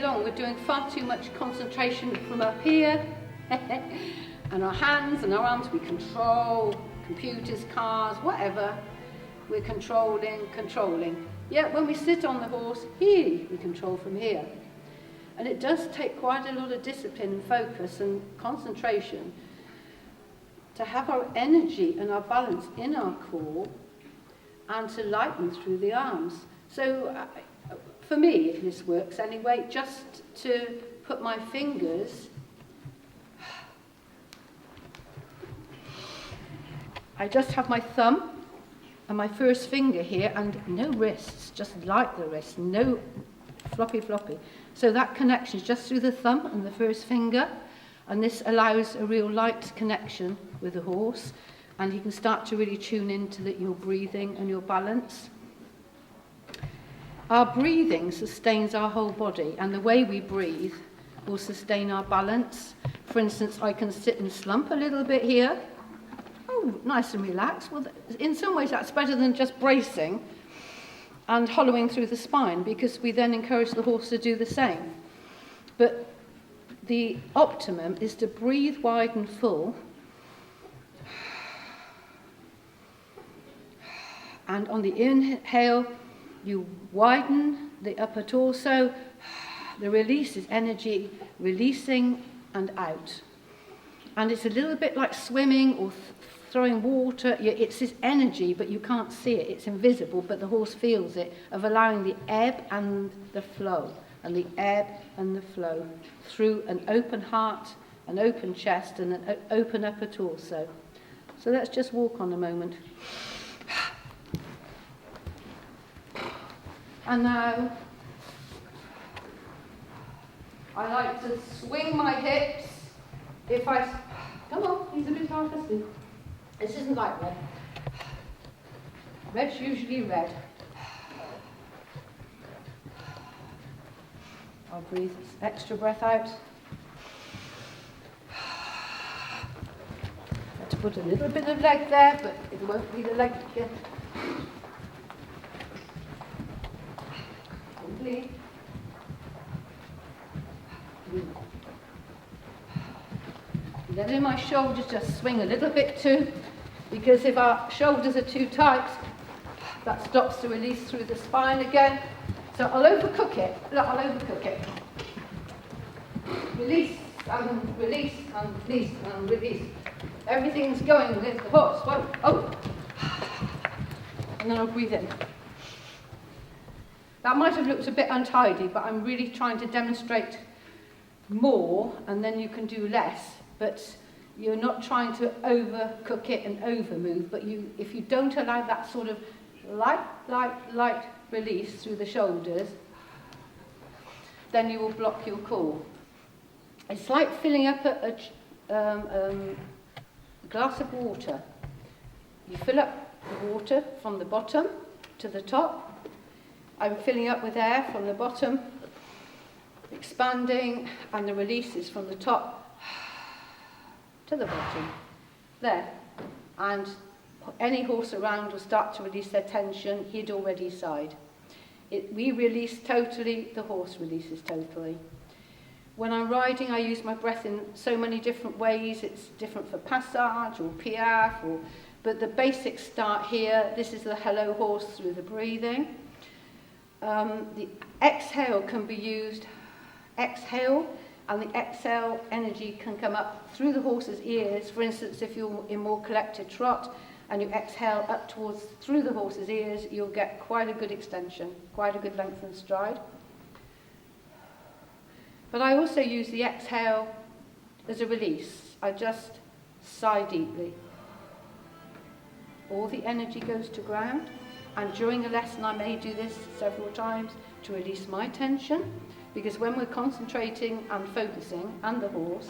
day long we're doing far too much concentration from up here and our hands and our arms. We control computers, cars, whatever. We're controlling. Yet when we sit on the horse, here we control from here. And it does take quite a lot of discipline and focus and concentration to have our energy and our balance in our core and to lighten through the arms. So for me, this works anyway, just to put my fingers, I just have my thumb and my first finger here and no wrists, just light the wrist, no floppy. So that connection is just through the thumb and the first finger, and this allows a real light connection with the horse, and you can start to really tune into your breathing and your balance. Our breathing sustains our whole body, and the way we breathe will sustain our balance. For instance, I can sit and slump a little bit here. Oh, nice and relaxed. Well, in some ways that's better than just bracing and hollowing through the spine, because we then encourage the horse to do the same. But the optimum is to breathe wide and full, and on the inhale you widen the upper torso. The release is energy releasing and out, and it's a little bit like swimming or throwing water. It's this energy, but you can't see it, it's invisible, but the horse feels it, of allowing the ebb and the flow, and the ebb and the flow through an open heart, an open chest, and an open upper torso. So let's just walk on a moment. And now I like to swing my hips. Come on, he's a bit hard to see. This isn't like red. Red's usually red. I'll breathe extra breath out. Let's put a little bit of leg there, but it won't be the leg again. Complete. Letting my shoulders just swing a little bit too, because if our shoulders are too tight, that stops the release through the spine again. So I'll overcook it. Look, I'll overcook it. Release and release and release and release. Everything's going with the horse. Whoa, oh. And then I'll breathe in. That might have looked a bit untidy, but I'm really trying to demonstrate more, and then you can do less. But you're not trying to overcook it and overmove, but if you don't allow that sort of light release through the shoulders, then you will block your core. It's like filling up a glass of water. You fill up the water from the bottom to the top. I'm filling up with air from the bottom, expanding, and the release is from the top to the bottom, there, and any horse around will start to release their tension. He'd already sighed. We release totally, the horse releases totally. When I'm riding, I use my breath in so many different ways. It's different for passage or piaffe, but the basics start here. This is the hello horse through the breathing. The exhale can be used, exhale, and the exhale energy can come up through the horse's ears. For instance, if you're in more collected trot and you exhale up towards through the horse's ears, you'll get quite a good extension, quite a good lengthened stride. But I also use the exhale as a release. I just sigh deeply. All the energy goes to ground, and during a lesson I may do this several times to release my tension. Because when we're concentrating and focusing, and the horse,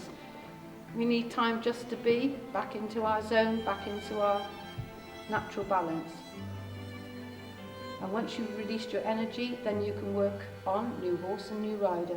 we need time just to be back into our zone, back into our natural balance. And once you've released your energy, then you can work on new horse and new rider.